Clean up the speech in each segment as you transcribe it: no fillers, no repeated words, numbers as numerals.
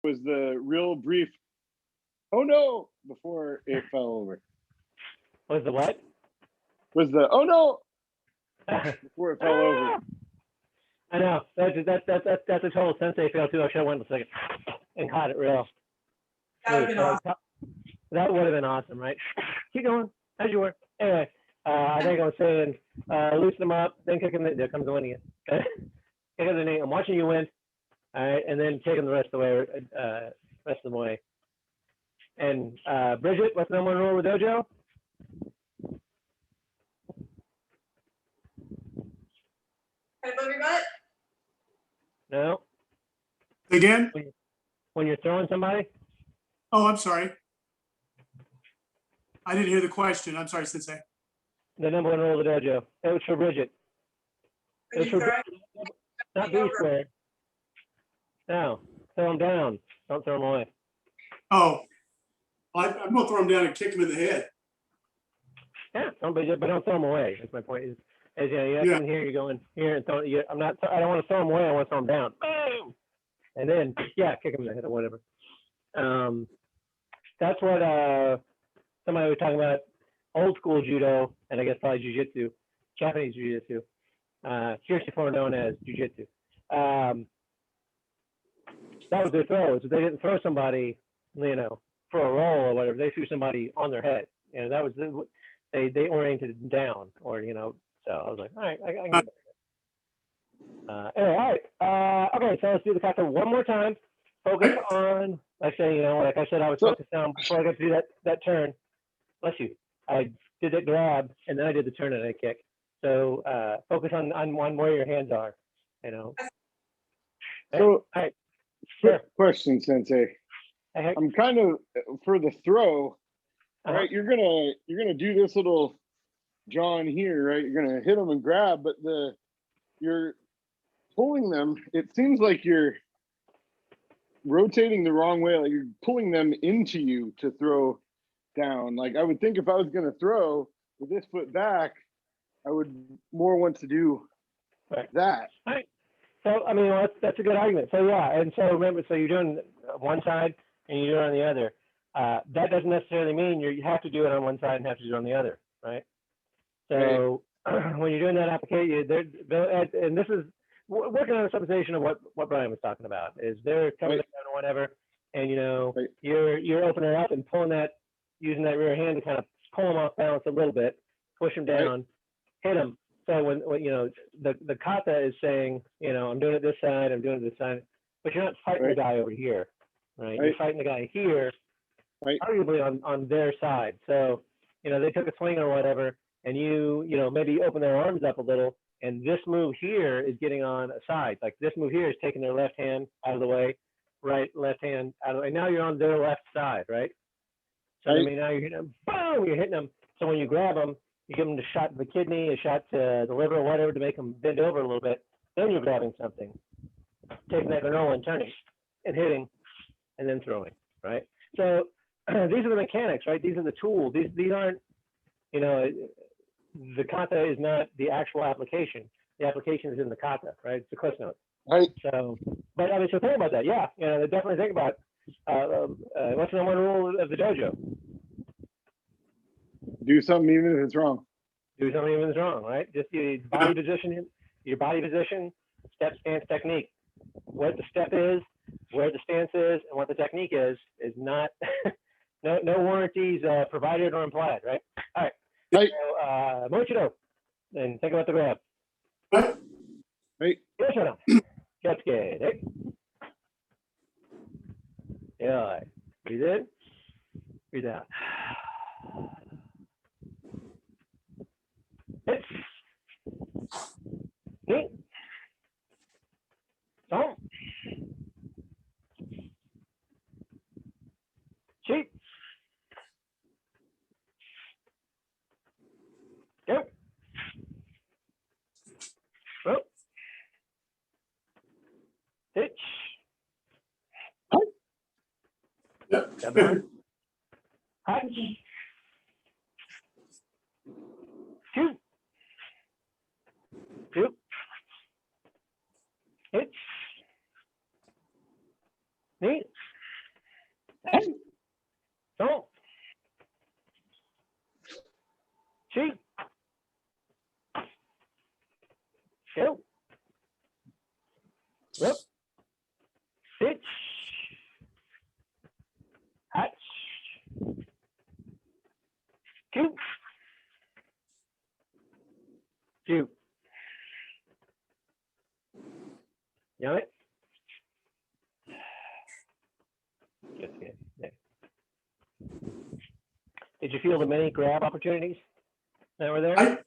was the real brief, oh no, before it fell over. Was the what? Was the, oh no, before it fell over. I know. That's a total sensei fail too. I should have went a second and caught it real. That would have been awesome. That would have been awesome, right? Keep going as you were. Anyway, I think I was saying, loosen them up, then kick them. There comes the win again. Kick them in the knee. I'm watching you win. All right, and then take them the rest of the way. Rest of the way. And Bridget, what's the number one rule with dojo? Head above your butt? No. Again? When you're throwing somebody? Oh, I'm sorry. I didn't hear the question. I'm sorry, Sensei. The number one rule of the dojo. It was for Bridget. It was for Bridget. Not B squared. No. Throw them down. Don't throw them away. Oh, I'm going to throw him down and kick him in the head. Yeah, but don't throw them away. That's my point. Is you come in here, you're going here and throw. I don't want to throw them away. I want to throw them down. Boom! And then kick them in the head or whatever. That's what somebody was talking about. Old school judo, and I guess probably jujitsu, Japanese jujitsu, heretofore known as jujitsu. That was their throw. So they didn't throw somebody, for a roll or whatever. They threw somebody on their head. That was they oriented it down, or So I was like, all right, I can get that. Anyway, all right. Okay, so let's do the kata one more time. Focus on, like I said, I was focused on before I got to do that turn. Bless you. I did that grab, and then I did the turn and I kick. So focus on where your hands are. So, all right. Quick question, Sensei. I'm kind of for the throw, right? You're gonna do this little John here, right? You're gonna hit them and grab, but you're pulling them. It seems like you're rotating the wrong way. Like you're pulling them into you to throw down. Like I would think if I was gonna throw with this foot back, I would more want to do that. Right. So I mean, that's a good argument. So and so remember, so you're doing one side and you do it on the other. That doesn't necessarily mean you have to do it on one side and have to do it on the other, right? So when you're doing that application, and this is working on a substation of what Brian was talking about, is they're coming down or whatever, and you're opening up and pulling that, using that rear hand to kind of pull them off balance a little bit, push them down, hit them. So when the kata is saying, I'm doing it this side, I'm doing it this side, but you're not fighting the guy over here, right? You're fighting the guy here, arguably on their side. So they took a swing or whatever, and you maybe open their arms up a little, and this move here is getting on a side. Like this move here is taking their left hand out of the way, left hand out of the way. Now you're on their left side, right? So I mean, now you're hitting them, boom, you're hitting them. So when you grab them, you give them a shot to the kidney, a shot to the liver, or whatever, to make them bend over a little bit. Then you're grabbing something, taking that granola and turning and hitting, and then throwing, right? So these are the mechanics, right? These are the tools. These aren't, the kata is not the actual application. The application is in the kata, right? It's the cliff note. Right. So, but I mean, so think about that. Yeah, definitely think about what's the number one rule of the dojo? Do something even if it's wrong. Do something even if it's wrong, right? Just your body position, step, stance, technique. What the step is, where the stance is, and what the technique is not no warranties provided or implied, right? All right. Right. So, Mochido, and think about the grab. Right. Yes or no? That's good. Right? Yeah. Breathe in. Breathe out. Hit. Knee. Don't. Cheat. Go. Oh. Hitch. Yep. Hot. Two. Two. Hitch. Knee. Did you feel the many grab opportunities that were there?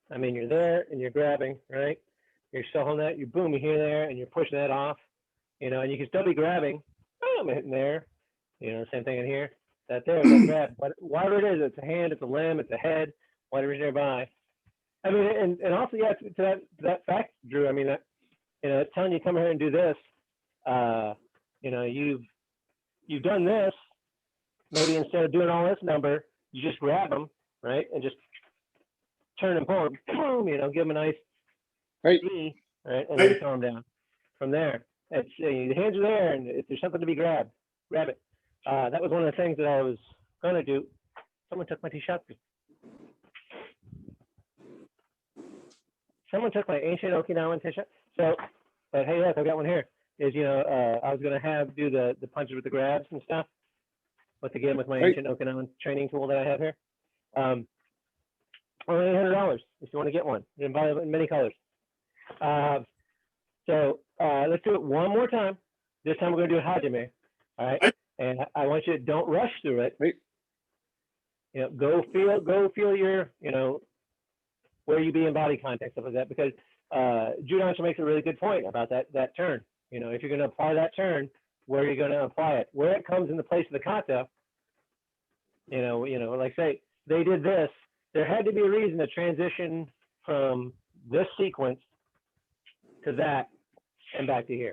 I mean, you're there and you're grabbing, right? You're still holding that, you boom, you hear there, and you're pushing that off, you know, and you can still be grabbing. Oh, I'm hitting there. You know, same thing in here. That there, that grab. Whatever it is, it's a hand, it's a limb, it's a head, whatever's nearby. I mean, and also, yeah, to that fact, Drew, I mean, that, you know, it's telling you come here and do this. You know, you've done this. Maybe instead of doing all this number, you just grab them, right, and just turn and pull them. Boom, you know, give them a nice Right. E, right, and then throw them down. From there, it's the hands are there, and if there's something to be grabbed, grab it. That was one of the things that I was gonna do. Someone took my t-shirt. Someone took my ancient Okinawan t-shirt. So, but hey, look, I've got one here. Is, you know, I was gonna do the punches with the grabs and stuff. With my Right. ancient Okinawan training tool that I have here. Only $800 if you want to get one. You can buy them in many colors. So let's do it one more time. This time we're going to do hajime. All right. And I want you to don't rush through it. Right. You know, go feel your, you know, where you be in body contact, stuff like that. Because Judansha makes a really good point about that turn. You know, if you're going to apply that turn, where are you going to apply it? Where it comes in the place of the kata. You know, like say they did this. There had to be a reason to transition from this sequence to that and back to here.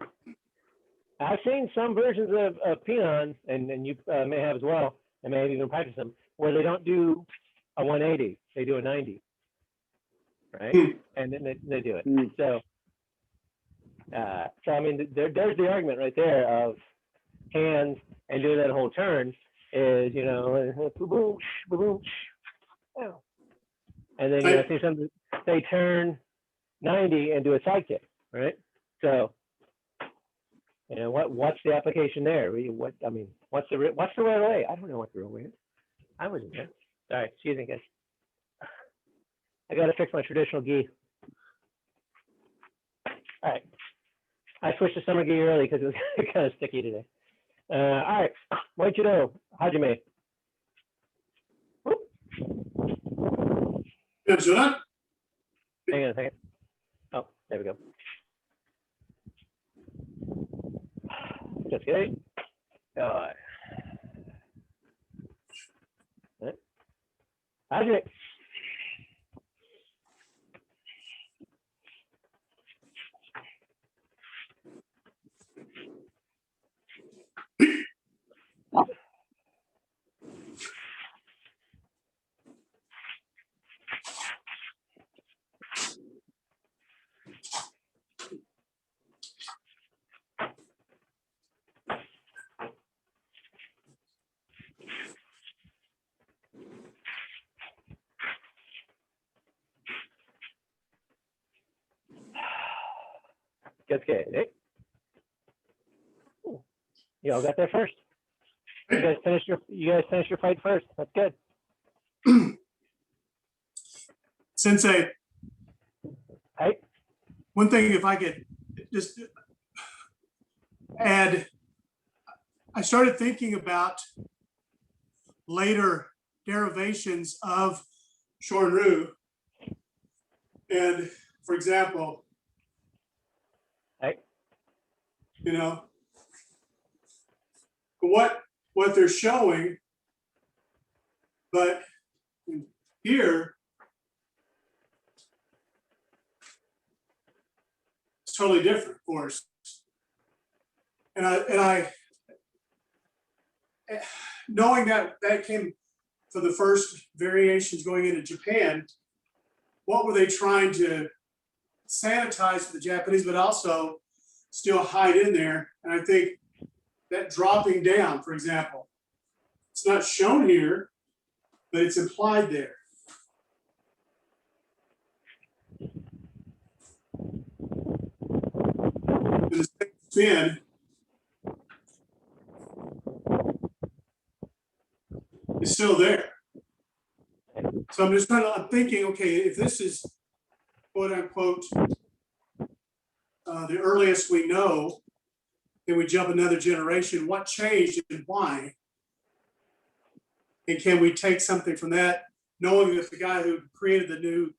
I've seen some versions of Kihon, and you may have as well, and may have even practiced them, where they don't do a 180, they do a 90, right? And then they do it. So I mean, there's the argument right there of hands and doing that whole turn is, you know, boom, boom, and then you see something, they turn 90 and do a side kick, right? So, you know, what's the application there? What's the right way? I don't know what the real way is. I wasn't there. Sorry, excuse me, guys. I got to fix my traditional gi. All right. I switched to summer gi early because it was kind of sticky today. All right. Moichido, hajime. Yeah, so that, Hang on a second. Oh, there we go. Just kidding. Hajime. Just kidding. You all got there first. You guys finished your fight first. That's good. Sensei, Right? one thing, if I could just add, I started thinking about later derivations of Shorin-ryu. And for example, Right? you know, what they're showing, but here it's totally different, of course. And I knowing that came for the first variations going into Japan, what were they trying to sanitize for the Japanese, but also still hide in there? And I think that dropping down, for example, it's not shown here, but it's implied there. And the spin is still there. So I'm thinking, okay, if this is quote unquote the earliest we know, then we jump another generation. What changed and why? And can we take something from that, knowing that the guy who created the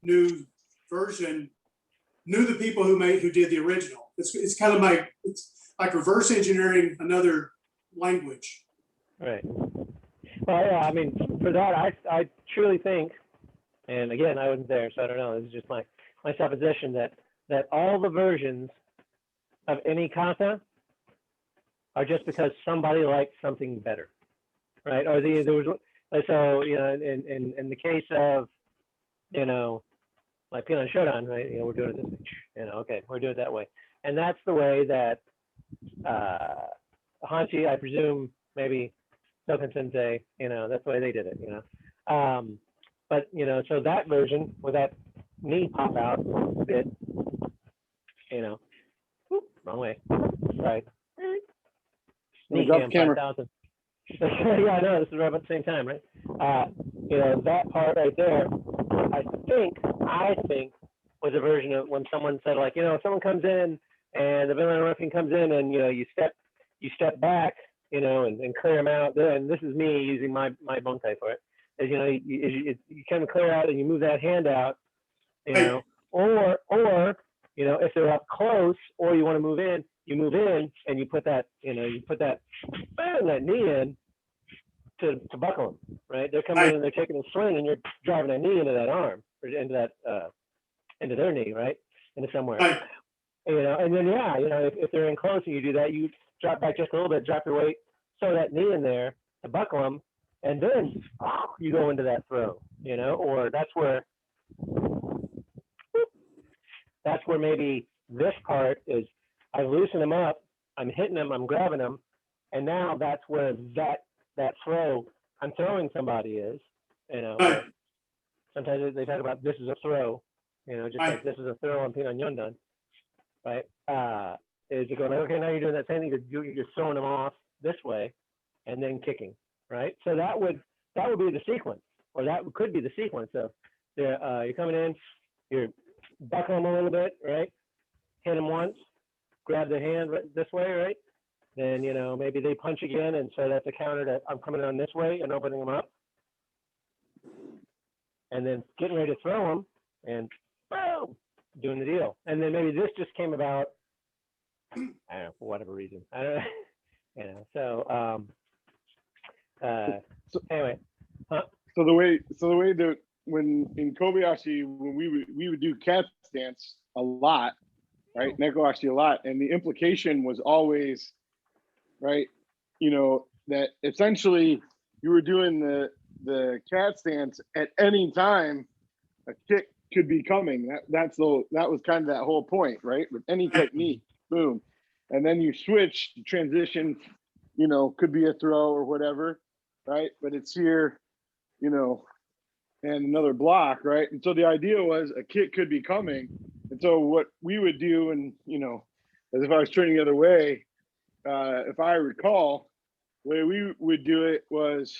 new version knew the people who did the original. It's kind of like, it's like reverse engineering another language. Right. Well, yeah, I mean, for that, I truly think, and again, I wasn't there, so I don't know. This is just my supposition that all the versions of any kata are just because somebody liked something better, right? Or there was, so, you know, in the case of, you know, like Pinan Shodan, right? You know, we're doing it this way. You know, okay, we're doing it that way. And that's the way that Hanshi, I presume, maybe Soken Sensei, you know, that's the way they did it, you know. But, you know, so that version with that knee pop out bit, you know, whoop, wrong way, right. Knee cam 5,000. Yeah, I know, this is right about the same time, right? You know, that part right there, I think was a version of when someone said, like, you know, if someone comes in and the villain ruffian comes in and, you know, you step back, you know, and clear them out. And this is me using my bunkai for it. Is, you know, you kind of clear out and you move that hand out, you know, or you know, if they're up close or you want to move in, you move in and you put that, you know, that knee in to buckle them, right? They're coming in and they're taking a swing and you're driving a knee into that arm or into that into their knee, right? Into somewhere. Right. You know, and then yeah, you know, if they're in close and you do that, you drop back just a little bit, drop your weight, throw that knee in there to buckle them, and then you go into that throw, you know, or that's where maybe this part is I loosen them up, I'm hitting them, I'm grabbing them, and now that's where that throw, I'm throwing somebody is, you know. Right. Sometimes they talk about this is a throw, you know, just like this is a throw on Pinan Yondan, right? Is you go like, okay, now you're doing that same thing, you're just throwing them off this way and then kicking, right? So that would be the sequence, or that could be the sequence of you're coming in, you're buckling them a little bit, right? Hit them once, grab the hand this way, right? Then, you know, maybe they punch again, and so that's a counter that I'm coming on this way and opening them up. And then getting ready to throw them, and boom, doing the deal. And then maybe this just came about, I don't know, for whatever reason. I don't know, you know. So anyway. Huh? So the way that when in Kobayashi, when we would do cat stance a lot, right? Nekoashi a lot, and the implication was always, right, you know, that essentially you were doing the cat stance at any time a kick could be coming. That was kind of that whole point, right? With any technique, boom. And then you switch, transition, you know, could be a throw or whatever, right? But it's here, you know, and another block, right? And so the idea was a kick could be coming. And so what we would do, and, you know, as if I was turning the other way, if I recall, the way we would do it was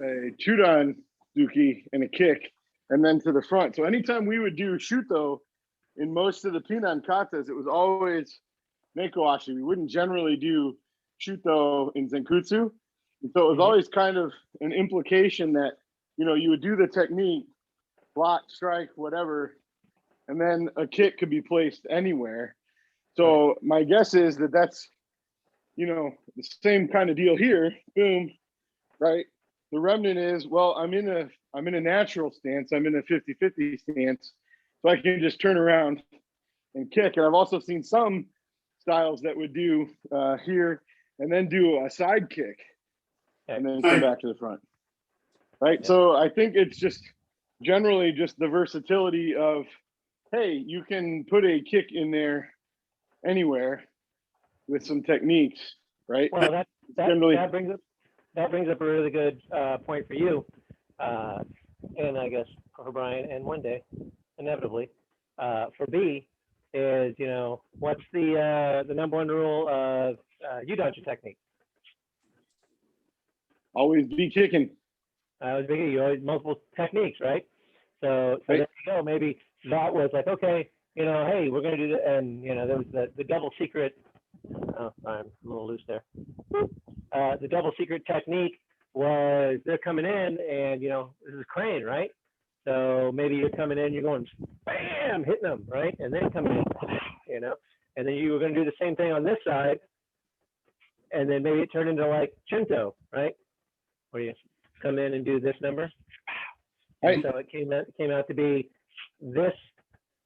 a chudan duki and a kick, and then to the front. So anytime we would do shuto in most of the Pinan katas, it was always nekoashi. We wouldn't generally do shuto in zenkutsu. And so it was always kind of an implication that, you know, you would do the technique, block, strike, whatever, and then a kick could be placed anywhere. So my guess is that that's, you know, the same kind of deal here. Boom, right? The remnant is, well, I'm in a natural stance. I'm in a 50-50 stance. So I can just turn around and kick. And I've also seen some styles that would do here and then do a side kick and then come back to the front. Right. Yeah. So I think it's just generally just the versatility of, hey, you can put a kick in there anywhere with some techniques, right? Well, that brings up a really good point for you, and I guess for Brian, and one day, inevitably, for B, is, you know, what's the number one rule of Udachi technique? Always be kicking. You always multiple techniques, right? So right. There you go. Maybe that was like, okay, you know, hey, we're going to do that. And, you know, there was the double secret. Oh, I'm a little loose there. The double secret technique was they're coming in and, this is crane, right? So maybe you're coming in, you're going, bam, hitting them, right? And then coming in, and then you were going to do the same thing on this side. And then maybe it turned into like Shinto, right? Where you come in and do this number. And so it came out to be this,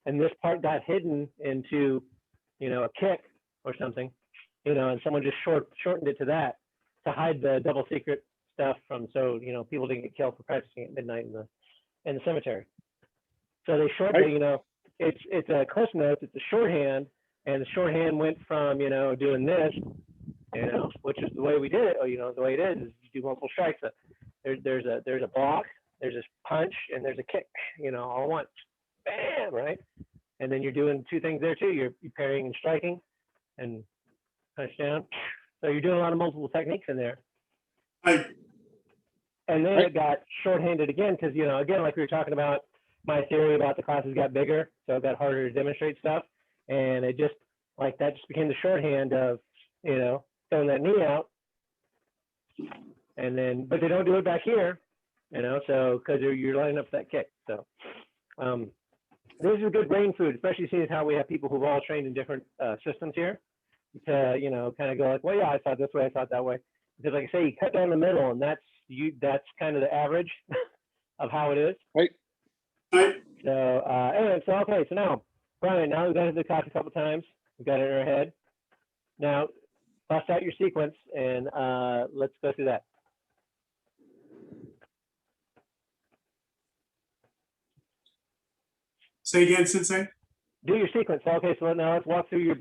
and this part got hidden into, a kick or something, and someone just shortened it to that to hide the double secret stuff from, so, people didn't get killed for practicing at midnight in the cemetery. So they shortened, it's a Cliff Notes, it's a shorthand, and the shorthand went from, doing this, which is the way we did it. The way it is you do multiple strikes. There's a block, there's this punch, and there's a kick, all at once. Bam, right? And then you're doing two things there too. You're parrying and striking and punch down. So you're doing a lot of multiple techniques in there. Right. And then it got shorthanded again because, again, like we were talking about, my theory about the classes got bigger, so it got harder to demonstrate stuff. And it just, like, that just became the shorthand of, throwing that knee out. And then, but they don't do it back here, so because you're lining up for that kick. So this is good brain food, especially seeing how we have people who've all trained in different systems here to, kind of go like, well, yeah, I thought this way, I thought that way. Because like I say, you cut down the middle, and that's kind of the average of how it is. Right. Right. So anyway, okay, so now, Brian, now we've got the class a couple times. We've got it in our head. Now, bust out your sequence, and let's go through that. Say again, Sensei. Do your sequence. Okay, so now let's walk through your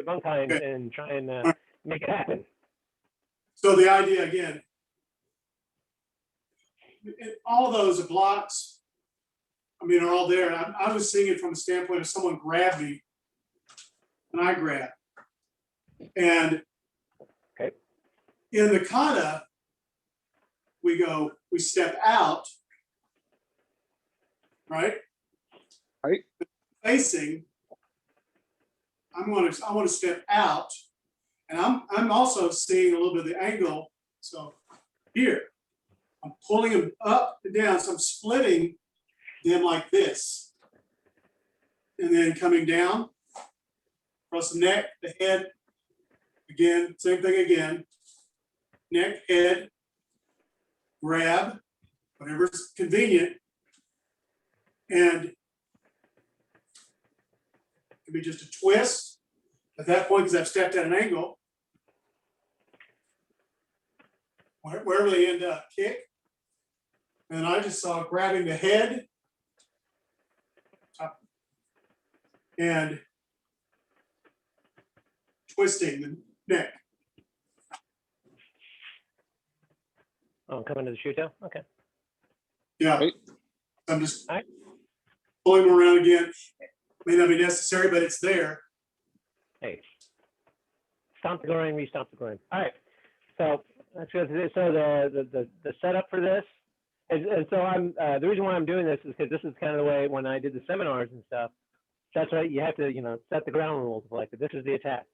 bunkai Okay. and try and make it happen. So the idea again, all those blocks, are all there. I was seeing it from the standpoint of someone grabbed me and I grabbed. And okay. In the kata, we step out, right? Right. Facing, I want to step out, and I'm also seeing a little bit of the angle. So here, I'm pulling them up and down, so I'm splitting them like this, and then coming down across the neck, the head. Again, same thing again. Neck, head, grab, whatever's convenient, and it can be just a twist at that point because I've stepped at an angle. Wherever they end up, kick. And I just saw grabbing the head and twisting the neck. Oh, coming to the shuto? Okay. Yeah. Right. I'm just Right. pulling them around again. May not be necessary, but it's there. Hey. Stomp the groin, re-stomp the groin. All right. So let's go through this. So the setup for this, and so I'm the reason why I'm doing this is because this is kind of the way when I did the seminars and stuff. That's right. You have to, set the ground rules. Like this is the attack.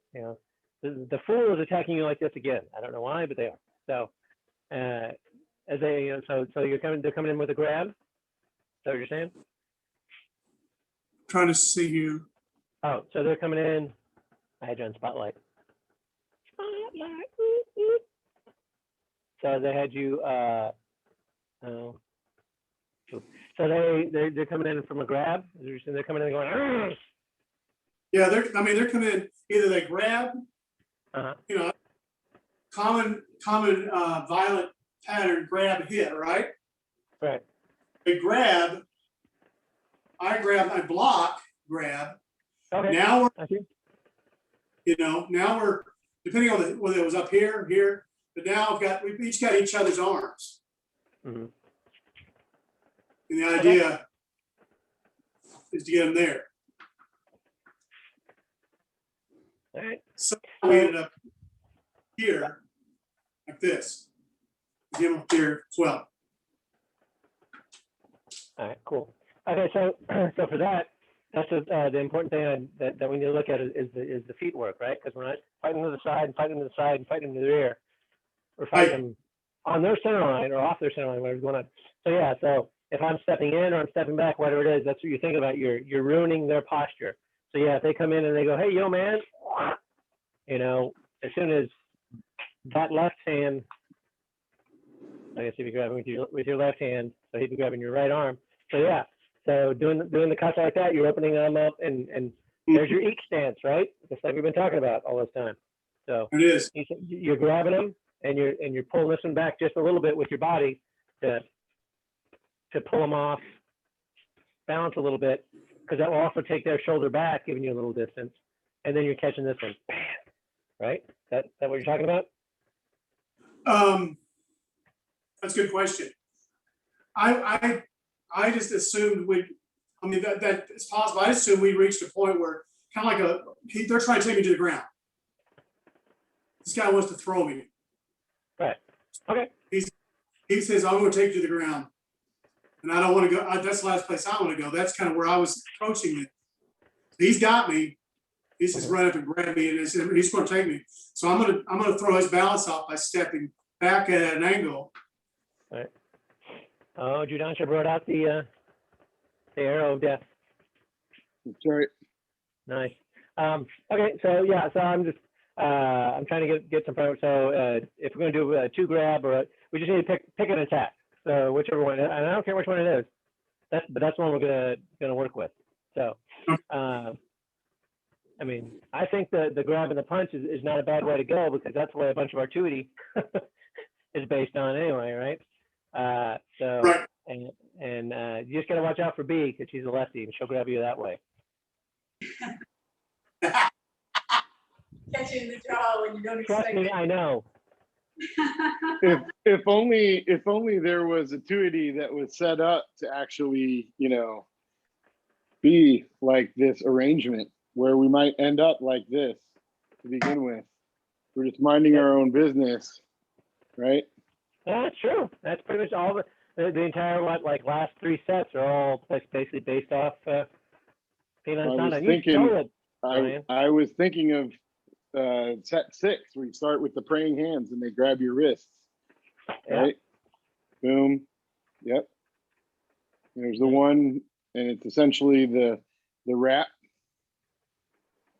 The fool is attacking you like this again. I don't know why, but they are. So as they, so they're coming in with a grab. Is that what you're saying? Trying to see you. Oh, so they're coming in. I had you on spotlight. Spotlight. Ooh, ooh. So they had you. Oh. So they're coming in from a grab. They're coming in and going. Argh! Yeah, they're coming in. Either they grab, common violent pattern, grab, hit, right? Right. They grab. I grab. I block. Grab. Okay. Now I see. now we're depending on whether it was up here, but now we've each got each other's arms. Mm-hmm. And the idea is to get them there. All right. So we ended up here, like this. Get them up here as well. All right, cool. Okay, so for that, that's the important thing that we need to look at is the feet work, right? Because we're not fighting to the side and fighting to the side and fighting to the rear. We're fighting them on their center line or off their center line, whatever's going on. So yeah, so if I'm stepping in or I'm stepping back, whatever it is, that's what you're thinking about. You're ruining their posture. So yeah, if they come in and they go, hey, yo, man, you know, as soon as that left hand, I guess if you're grabbing with your left hand, so he'd be grabbing your right arm. So yeah, so doing the cuts like that, you're opening them up, and there's your eek stance, right? Just like we've been talking about all this time. So It is. you're grabbing them and you're pulling this one back just a little bit with your body to pull them off, balance a little bit, because that will also take their shoulder back, giving you a little distance, and then you're catching this one, bam, right? That what you're talking about? That's a good question. I just assumed that it's possible. I assumed we reached a point where kind of like they're trying to take me to the ground. This guy wants to throw me. Right. Okay. He says, I'm going to take you to the ground. And I don't want to go. That's the last place I want to go. That's kind of where I was approaching it. He's got me. He's just run up and grab me, and he's going to take me. So I'm going to throw his balance off by stepping back at an angle. All right. Oh, Judansha brought out the arrow of death. That's right. Nice. Okay, so yeah, so I'm just I'm trying to get some progress. So if we're going to do a two grab, or we just need to pick an attack. So whichever one, and I don't care which one it is. But that's the one we're gonna work with. So I mean, I think the grab and the punch is not a bad way to go, because that's the way a bunch of our tuity is based on anyway, right? So Right. and you just gotta watch out for B, because she's a lefty and she'll grab you that way. Catch you in the jaw when you don't Trust expect me, it. I know. If only there was a tuity that was set up to actually, you know, be like this arrangement where we might end up like this to begin with. We're just minding our own business, right? That's true. That's pretty much all the entire last three sets are all basically based off Peanut Sana. You stole it, Brian. I was thinking of set 6, where you start with the praying hands and they grab your wrists, right? Yeah. Boom. Yep. There's the one, and it's essentially the wrap,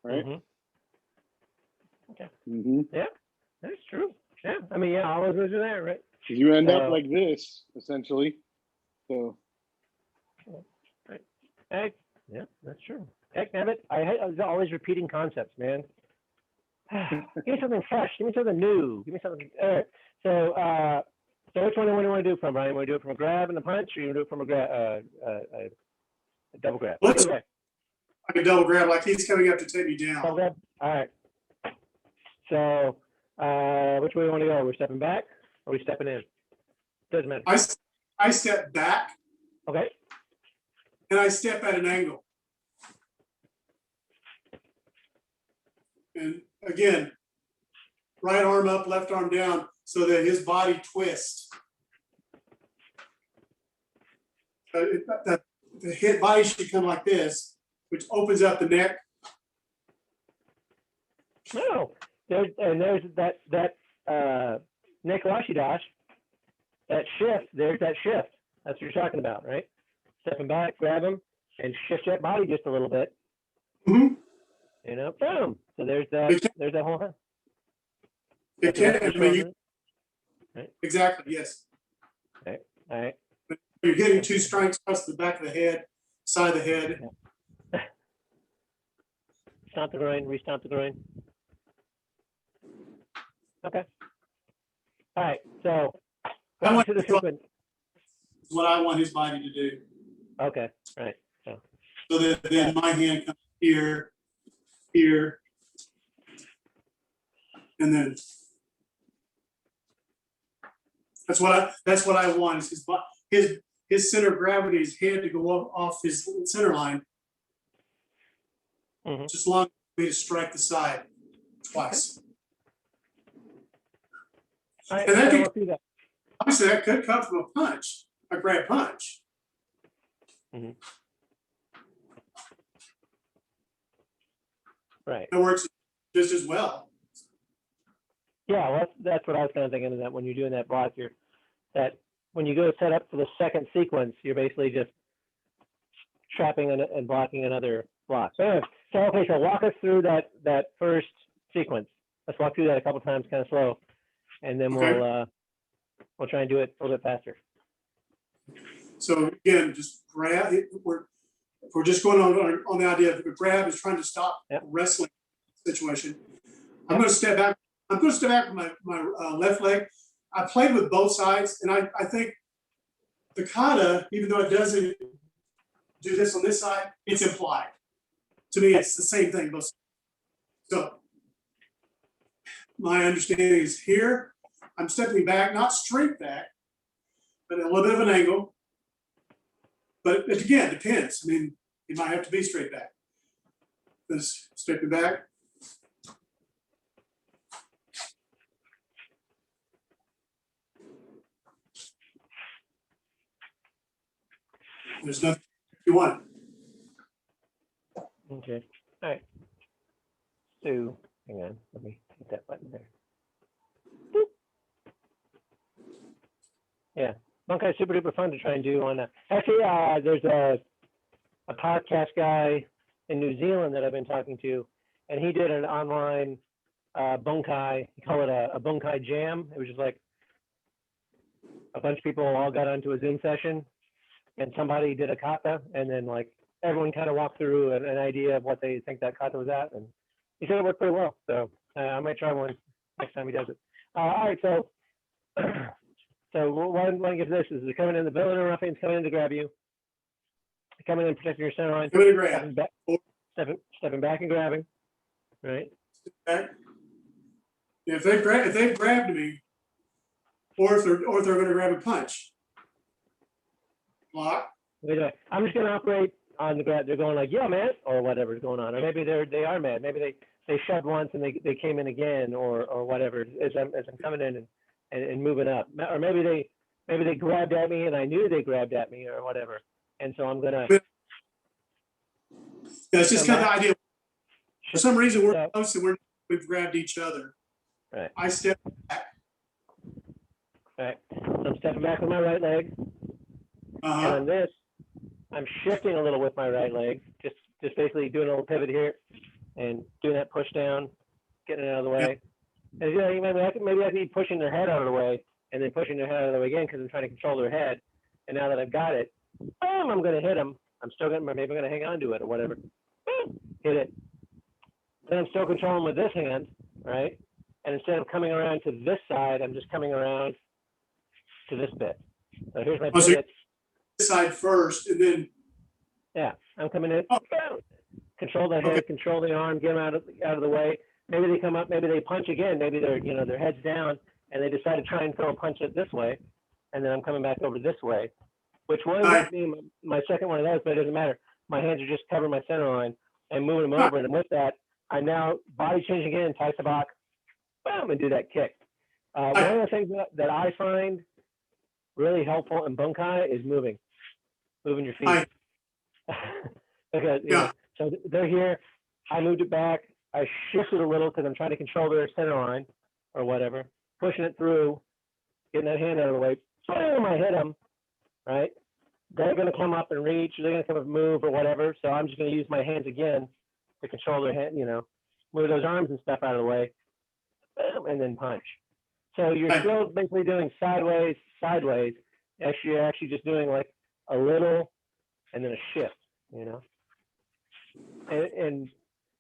right? Mm-hmm. Okay. Mm-hmm. Yeah, that's true. Yeah, I mean, yeah, all those moves are there, right? You end up like this, essentially. So. Right. Hey, yeah, that's true. Heck, Nabbit, I was always repeating concepts, man. Give me something fresh. Give me something new. Give me something. All right. So which one do you want to do from, Brian? Want to do it from a grab and a punch, or you want to do it from a double grab? I can double grab, like he's coming up to take me down. Double grab? All right. So which way do you want to go? We're stepping back, or are we stepping in? Doesn't matter. I step back. Okay. And I step at an angle. And again, right arm up, left arm down, so that his body twists. The hit body should come like this, which opens up the neck. No, there's that neck washidash, that shift. There's that shift. That's what you're talking about, right? Stepping back, grab him, and shift that body just a little bit. Mm-hmm. You know, boom. So there's that whole thing. It can, I mean, right. Exactly, yes. Okay. All right. But you're getting 2 strikes across the back of the head, side of the head. Yeah. Stomp the groin, re-stomp the groin. Okay. All right. So I want to the sequence. what I want his body to do. Okay. Right. So that then my hand comes here, here, and then that's what I want is his center of gravity, his head to go off his center line. Mm-hmm. Just long for me to strike the side twice. Okay. And Right, so obviously that could come from a punch, a grab punch. mm-hmm. Right. It works just as well. Yeah, well, that's what I was kind of thinking, is that when you're doing that block, that when you go set up for the second sequence, you're basically just trapping and blocking another block. So, anyway, okay, so walk us through that first sequence. Let's walk through that a couple times, kind of slow, and then Okay. we'll try and do it a little bit faster. So again, just grab it. We're just going on the idea of a grab is trying to stop wrestling situation. I'm going to step back. I'm going to step back with my left leg. I played with both sides, and I think the kata, even though it doesn't do this on this side, it's implied. To me, it's the same thing. Both sides. So my understanding is here, I'm stepping back, not straight back, but a little bit of an angle. But it, again, depends. I mean, it might have to be straight back. Just stepping back. There's nothing you want. Okay. All right. So, hang on. Let me hit that button there. Boop. Yeah. Okay, super duper fun to try and do on that. Actually, there's a podcast guy in New Zealand that I've been talking to, and he did an online bunkai. He called it a bunkai jam. It was just like a bunch of people all got onto a Zoom session, and somebody did a kata, and then like everyone kind of walked through an idea of what they think that kata was at, and he said it worked pretty well. So I might try one next time he does it. All right, so so one gives this is they're coming in, the villain or ruffian's coming in to grab you, coming in protecting your center line, stepping back and grabbing, right? Back. If they've grabbed me, or if they're going to grab a punch, block. I'm just going to operate on the grab. They're going like, yeah, man, or whatever's going on, or maybe they are mad. Maybe they shoved once and they came in again, or whatever. As I'm coming in and moving up, or maybe they grabbed at me and I knew they grabbed at me or whatever, and so I'm gonna. That's just kind of the idea. For some reason, we're close and we've grabbed each other. Right. I step back. Right. So I'm stepping back with my right leg. And on this, I'm shifting a little with my right leg, just basically doing a little pivot here and doing that push down, getting it out of the way. And you know, maybe I need pushing their head out of the way and then pushing their head out of the way again because I'm trying to control their head. And now that I've got it, boom, I'm going to hit them. I'm still going to, maybe I'm going to hang on to it or whatever. Boom, hit it. Then I'm still controlling with this hand, right? And instead of coming around to this side, I'm just coming around to this bit. So here's my pivot. This side first, and then. Yeah, I'm coming in. Oh. Control the head, control the arm, get them out of the way. Maybe they come up, maybe they punch again. Maybe they're, their head's down, and they decide to try and throw a punch it this way, and then I'm coming back over this way, which winds up being my second one of those, but it doesn't matter. My hands are just covering my center line and moving them over, and with that, I now body change again, tie the box, boom, and do that kick. One of the things that I find really helpful in bunkai is moving your feet. Because so they're here. I moved it back. I shifted a little because I'm trying to control their center line or whatever, pushing it through, getting that hand out of the way. Boom, I hit them, right? They're going to come up and reach. They're going to come up and move or whatever. So I'm just going to use my hands again to control their hand, move those arms and stuff out of the way, boom, and then punch. So you're still basically doing sideways. Actually, you're actually just doing like a little and then a shift,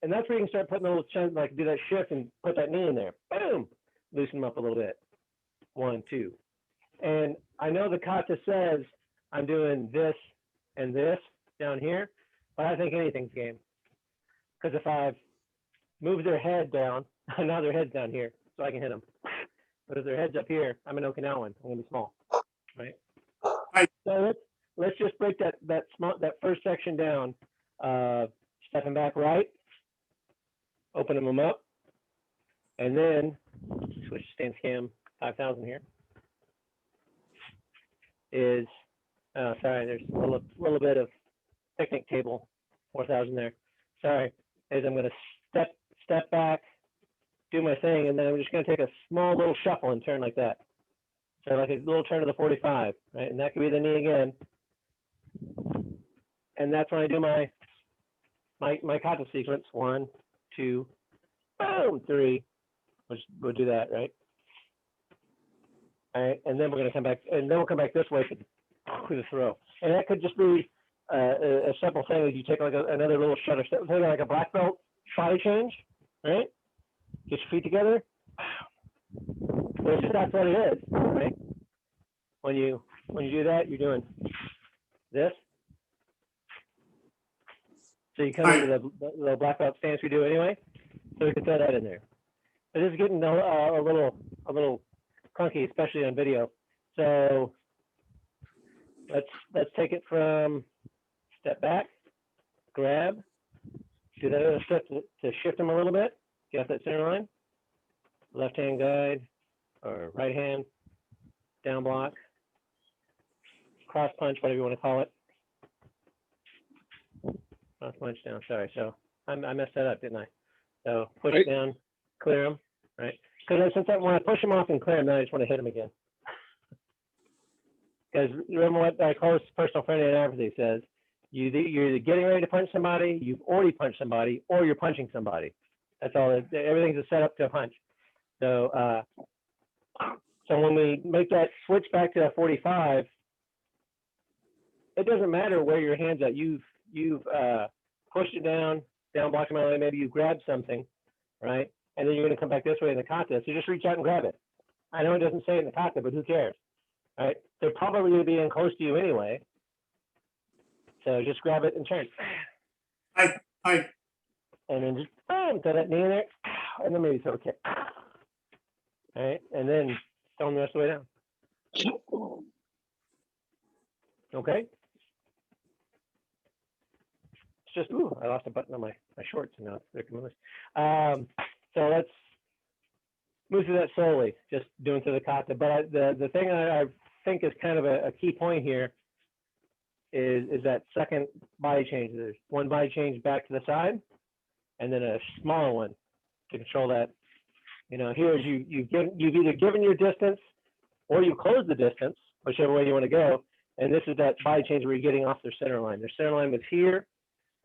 And that's where you can start putting a little chunk, like do that shift and put that knee in there. Boom, loosen them up a little bit. 1, 2. And I know the kata says I'm doing this and this down here, but I think anything's game. Because if I've moved their head down, now their head's down here, so I can hit them. But if their head's up here, I'm an Okinawan. I'm gonna be small, right? So let's just break that first section down. Stepping back right, opening them up, and then switch to stance cam 5000 here. Is sorry, there's a little bit of picnic table 4000 there. Sorry, is I'm going to step back do my thing, and then I'm just going to take a small little shuffle and turn like that. So like a little turn to the 45, right? And that could be the knee again. And that's when I do my kata sequence. 1, 2, boom, 3. We'll do that, right? All right, and then we're going to come back, and then we'll come back this way for the throw. And that could just be a simple thing. Is you take like another little shutter step, like a black belt body change, right? Get your feet together. Well, that's what it is, right? When you do that, you're doing this. So you come into the black belt stance we do anyway. So we can throw that in there. But this is getting a little clunky, especially on video. So let's take it from step back, grab, do that other step to shift them a little bit. Get off that center line. Left hand guide or right hand down block, cross punch, whatever you want to call it. Cross punch down. Sorry, so I messed that up, didn't I? So push down, clear them, right? Because when I push them off and clear them, then I just want to hit them again. Because remember what our close personal friend advocacy says: you're either getting ready to punch somebody, you've already punched somebody, or you're punching somebody. That's all. Everything's a setup to a punch. So, so when we make that switch back to that 45, it doesn't matter where your hand's at. You've pushed it down block them out of the way. Maybe you grab something, right? And then you're going to come back this way in the kata. So just reach out and grab it. I know it doesn't say it in the kata, but who cares, right? They're probably going to be in close to you anyway. So just grab it and turn. Hi. And then just boom, throw that knee in there, and then maybe throw a kick. All right, and then throw them the rest of the way down. Okay. It's just, ooh, I lost a button on my shorts, and now they're coming loose. So let's move through that slowly, just doing through the kata. But the thing I think is kind of a key point here is that second body change. There's one body change back to the side, and then a smaller one to control that. You know, here is you've either given your distance or you close the distance, whichever way you want to go. And this is that body change where you're getting off their center line. Their center line was here,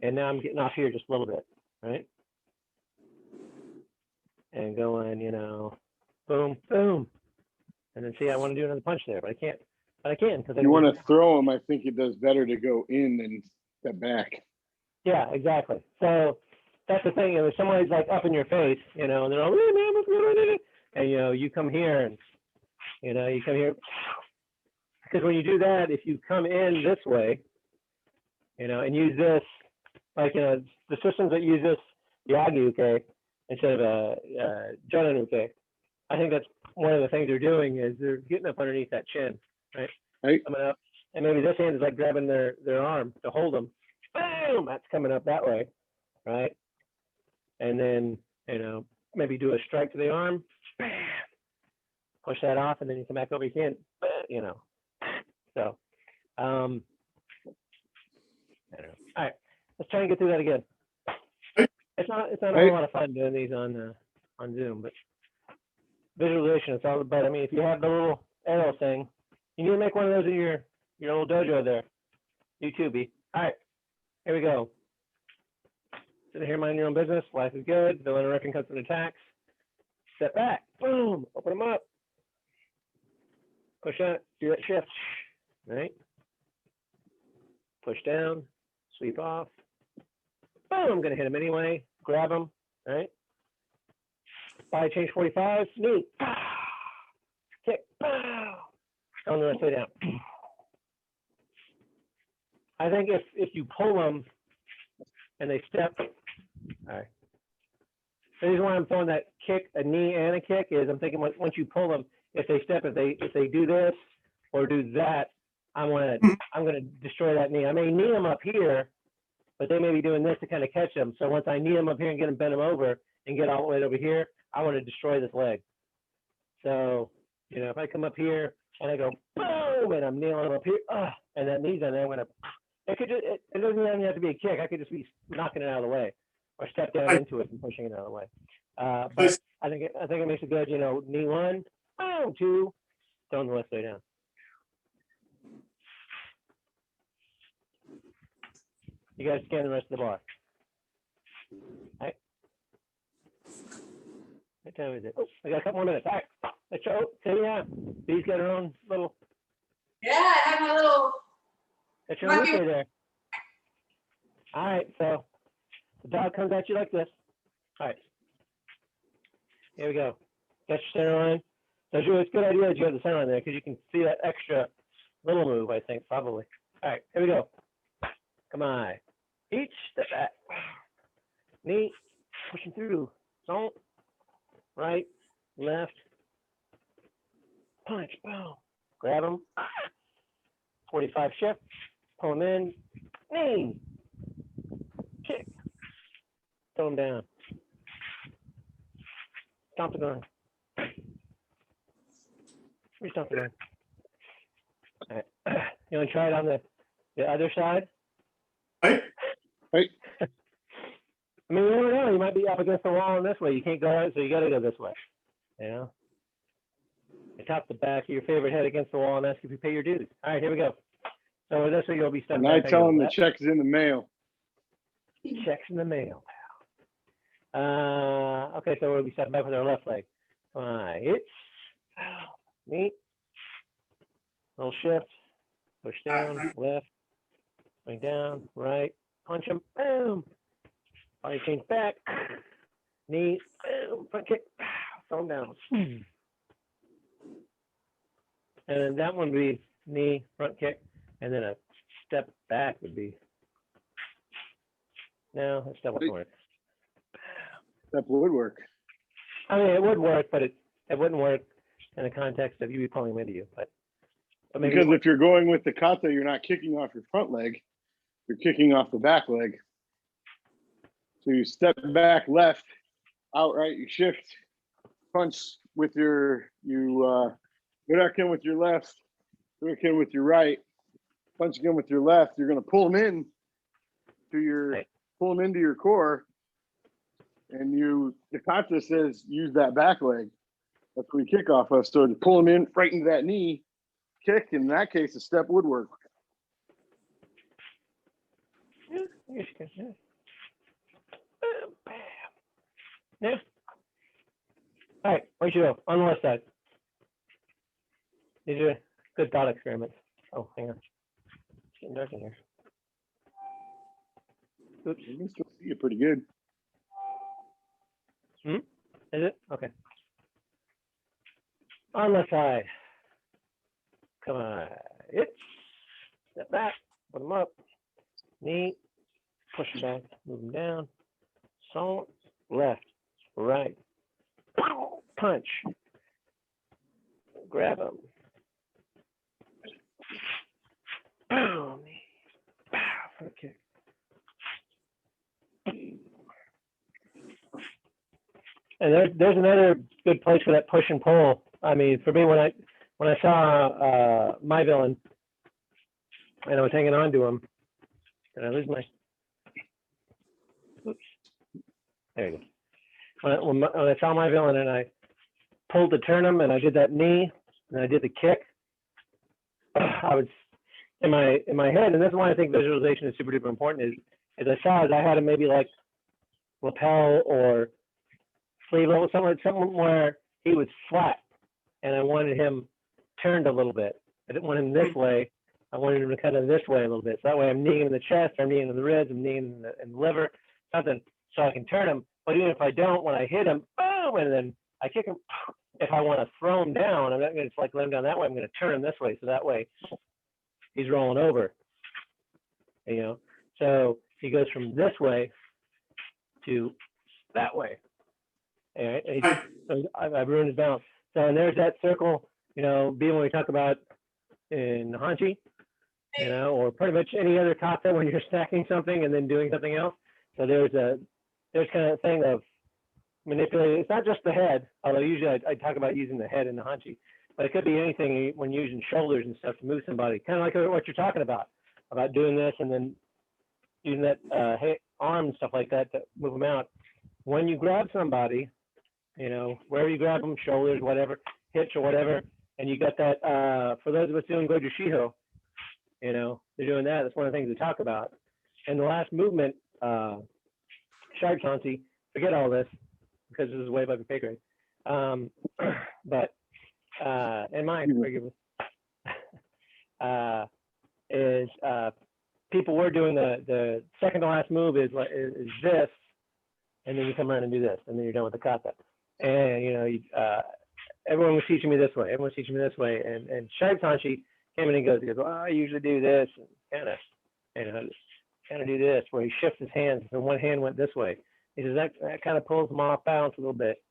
and now I'm getting off here just a little bit, right? And going, you know, boom, boom. And then see, I want to do another punch there, but I can't. But I can because you want to throw them. I think it does better to go in than step back. Yeah, exactly. So that's the thing. If somebody's like up in your face, you know, and they're all, and you know, you come here and, you know, you come here. Because when you do that, if you come in this way, you know, and use this, like, you know, the systems that use this Yagi-uke instead of Jonan-uke, I think that's one of the things they're doing is they're getting up underneath that chin, right? Coming up. And maybe this hand is like grabbing their arm to hold them. Boom! That's coming up that way, right? And then, you know, maybe do a strike to the arm. Bam! Push that off, and then you come back over again, you know. So, I don't know. All right, let's try and get through that again. It's not a whole lot of fun doing these on Zoom, but visualization, it's all about. I mean, if you have the little arrow thing, you need to make one of those in your little dojo there. You too, B. All right, here we go. Sitting here minding your own business. Life is good. Villain and wrecking cuts and attacks. Step back. Boom. Open them up. Push out. Do that shift. Right. Push down. Sweep off. Boom. I'm going to hit him anyway. Grab him. Right. Body change 45. Knee. Kick. On the rest of the way down. I think if you pull them and they step, all right. The reason why I'm throwing that kick, a knee and a kick, is I'm thinking once you pull them, if they step, if they do this or do that, I'm gonna destroy that knee. I may knee them up here, but they may be doing this to kind of catch them. So once I knee them up here and get them bend them over and get all the way over here, I want to destroy this leg. So, you know, if I come up here and I go boom and I'm kneeling them up here, and that knee's on there, I'm gonna. It doesn't even have to be a kick. I could just be knocking it out of the way or step down into it and pushing it out of the way. But I think it makes it good, you know, knee one, boom, two, throwing the left way down. You guys scan the rest of the bar. All right. What time is it? Oh, I got a couple more minutes. All right. Let's show. So yeah, Bee's got her own little. Yeah, I have my little. That's your rooster there. All right. So the dog comes at you like this. All right. Here we go. Get your center line. So it's a good idea that you have the center line there because you can see that extra little move, I think, probably. All right. Here we go. Come on. Each step back. Knee. Pushing through. Don't. Right. Left. Punch. Boom. Grab him. 45 shift. Pull him in. Knee. Kick. Throw him down. Stomp the ground. Restomp the ground. All right. You want to try it on the other side? Right. Right. I mean, you never know. You might be up against the wall in this way. You can't go out, so you got to go this way. You know? You tap the back of your favorite head against the wall and ask if you pay your dues. All right, here we go. So with this way, you'll be stepping And I back. tell them the check is in the mail. Checks in the mail. Okay, so we'll be stepping back with our left leg. All right, it's neat. Little shift. Push down, left. Swing down, right. Punch him. Boom. Body change back. Knee. Boom. Front kick. Throw him down. And then that one would be knee, front kick. And then a step back would be. No, that step wouldn't work. That would work. I mean, it would work, but it wouldn't work in the context of you pulling him into you. But maybe Because if you're going with the kata, you're not kicking off your front leg. You're kicking off the back leg. So you step back left, outright, you shift, punch with you go back in with your left, go back in with your right, punch again with your left. You're going to pull them in to pull them into your core. And the kata says use that back leg. That's what we kick off of. So to pull them in right into that knee, kick, in that case, a step would work. Yeah. Yeah. All right, where'd you go? On the left side. These are good thought experiments. Oh, hang on. It's getting dark in here. Oops. You can still see it pretty good. Is it? Okay. On the side. Come on. It's step back. Put them up. Knee. Push them back. Move them down. Salt. Left. Right. Punch. Grab them. Boom. Front kick. And there's another good place for that push and pull. I mean, for me, when I saw my villain and I was hanging on to him, did I lose my? Oops. There you go. When I saw my villain and I pulled to turn him and I did that knee and I did the kick, I was in my head, and that's why I think visualization is super duper important. Is I saw I had him maybe like lapel or sleeve level, something where he was flat, and I wanted him turned a little bit. I didn't want him this way. I wanted him to cut in this way a little bit. So that way I'm kneeing him in the chest, I'm kneeing him in the ribs, I'm kneeing him in the liver, something, so I can turn him. But even if I don't, when I hit him, boom, and then I kick him. If I want to throw him down, I'm not going to just let him down that way. I'm going to turn him this way, so that way he's rolling over. You know, so he goes from this way to that way. All right, so I've ruined his balance. So and there's that circle, you know, being when we talk about in Hanchi, you know, or pretty much any other kata when you're stacking something and then doing something else. So there's kind of a thing of manipulating. It's not just the head, although usually I talk about using the head in the Hanchi, but it could be anything when using shoulders and stuff to move somebody, kind of like what you're talking about doing this and then using that arm and stuff like that to move them out. When you grab somebody, you know, wherever you grab them, shoulders, whatever, hips or whatever, and you got that. For those of us doing Goju Shiho, you know, they're doing that. That's one of the things we talk about. And the last movement, Shark Chauncey, forget all this because this is way above your pay grade. But and mine, regularly, is people were doing the second to last move is this, and then you come around and do this, and then you're done with the kata. And you know, everyone was teaching me this way. Everyone was teaching me this way, and Shark Chauncey came in and goes, well, I usually do this, and kind of do this, where he shifts his hands, and one hand went this way. He says that kind of pulls him off balance a little bit.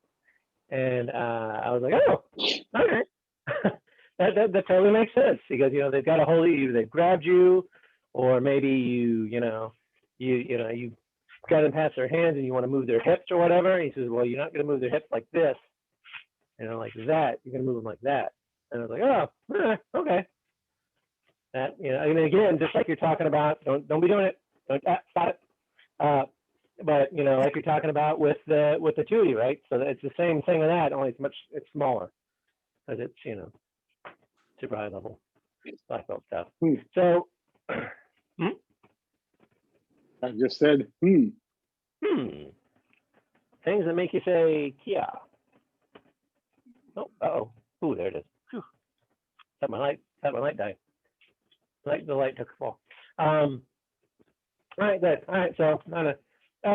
And I was like, oh, okay. that totally makes sense, because you know they've got a hold of you, they've grabbed you, or maybe you got them past their hands and you want to move their hips or whatever. He says, well, you're not going to move their hips like this, you know, like that. You're going to move them like that. And I was like, oh, okay. That, you know, and again, just like you're talking about, don't be doing it. Don't stop it. But you know, like you're talking about with the Tui, right? So it's the same thing with that, only it's smaller, because it's, you know, super high level black belt stuff. So I just said, things that make you say Kia. Oh, ooh, there it is. Whew. That my light died. The light took a fall. All right, good. All right, so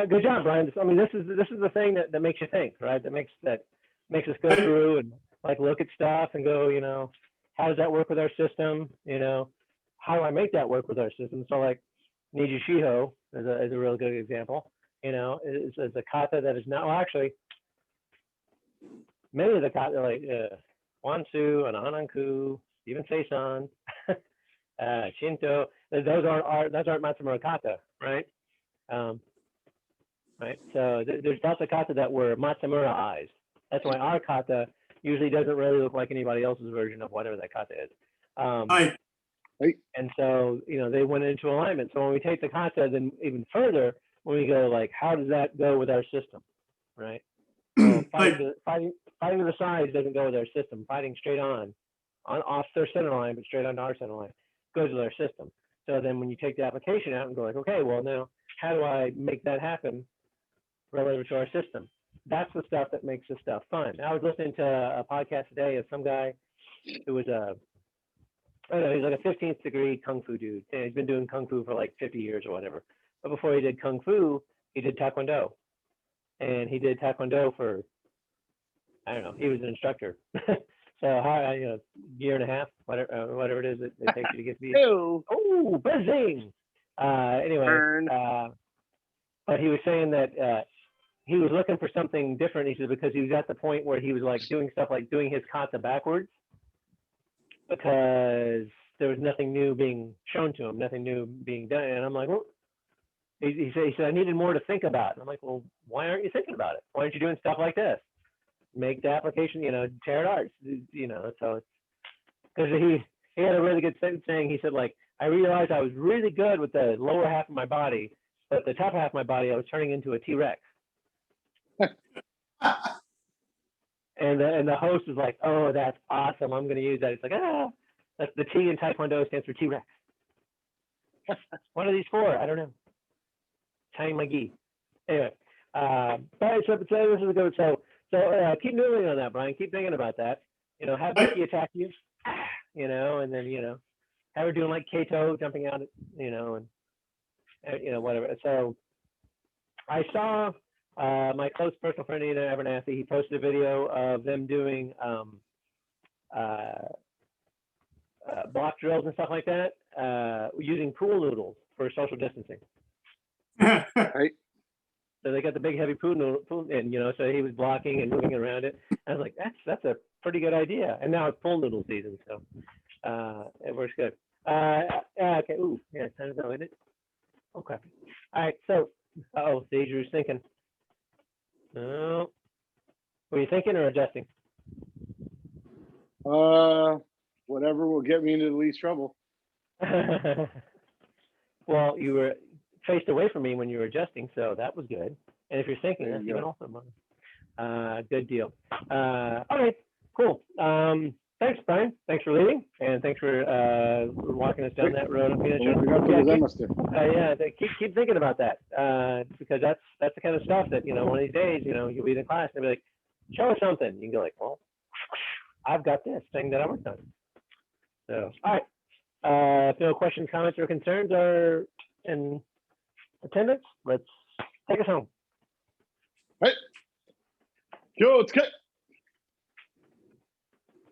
good job, Brian. I mean, this is the thing that makes you think, right? That makes us go through and like look at stuff and go, you know, how does that work with our system? You know, how do I make that work with our system? So like Niji Shiho is a real good example. You know, is a kata that is not, well, actually many of the kata like Wansu and Ananku, even Seisan, Shinto, those aren't Matsumura kata, right? Right. So there's lots of kata that were Matsumura-ized. That's why our kata usually doesn't really look like anybody else's version of whatever that kata is. And so, you know, they went into alignment. So when we take the kata then even further, when we go like, how does that go with our system, right? Well, fighting to the sides doesn't go with our system. Fighting straight on off their center line, but straight onto our center line goes with our system. So then when you take the application out and go like, okay, well now, how do I make that happen relative to our system? That's the stuff that makes this stuff fun. I was listening to a podcast today of some guy who was I don't know, he's like a 15th degree Kung Fu dude. And he's been doing Kung Fu for like 50 years or whatever. But before he did Kung Fu, he did Taekwondo. And he did Taekwondo for, I don't know, he was an instructor. So, you know, year and a half, whatever it is that it takes you to get to be. Oh, buzzing. Anyway, but he was saying that he was looking for something different. He said because he was at the point where he was like doing stuff like doing his kata backwards, because there was nothing new being shown to him, nothing new being done. And I'm like, well, he said I needed more to think about. And I'm like, well, why aren't you thinking about it? Why aren't you doing stuff like this? Make the application, you know, tear it arts, you know. So it's because he had a really good sentence saying, he said like, I realized I was really good with the lower half of my body, but the top half of my body I was turning into a T-Rex. And the host is like, oh, that's awesome, I'm going to use that. It's like, that's the T in Taekwondo stands for T-Rex. What are these for? I don't know. Tying my gi. Anyway, but so this is a good. So keep moving on that, Brian. Keep thinking about that. You know, have Becky attack you. You know, and then, you know, have her doing like Kato, jumping out, you know, and you know, whatever. So I saw my close personal friend Ian Abernathy. He posted a video of them doing block drills and stuff like that, using pool noodles for social distancing. right. So they got the big heavy pool noodle, and you know, so he was blocking and moving around it. I was like, that's a pretty good idea. And now it's pool noodle season, so it works good. Okay. Ooh, yeah, time to go, isn't it? Okay. All right. So, Drew's thinking. Oh, were you thinking or adjusting? Whatever will get me into the least trouble. Well, you were faced away from me when you were adjusting, so that was good. And if you're thinking, that's even also fun. Good deal. Okay, cool. Thanks, Brian. Thanks for leading, and thanks for walking us down that road. Yeah, keep thinking about that because that's the kind of stuff that one of these days you'll be in a class and they'll be like, show us something. You can go like, well, I've got this thing that I worked on. So, all right. If no questions, comments, or concerns are in attendance, let's take us home. Hey, Joe, it's good.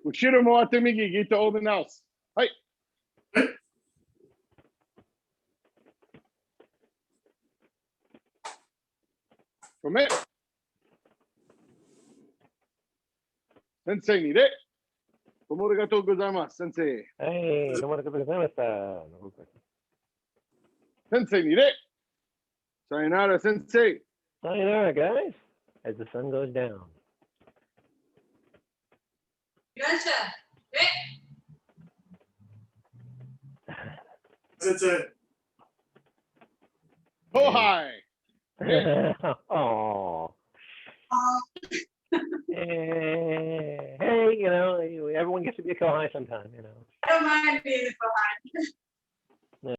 後ろ回って右、ギターオーブンハウス。はい。ごめん。先生にで。どうもありがとうございます、先生。はい、どうもありがとうございました。先生にで。さよなら、先生。Sayonara, guys, as the sun goes down. Gotcha. That's it. Oh, hi. Oh. Hey, everyone gets to be a Kohai sometime, I don't mind being the behind.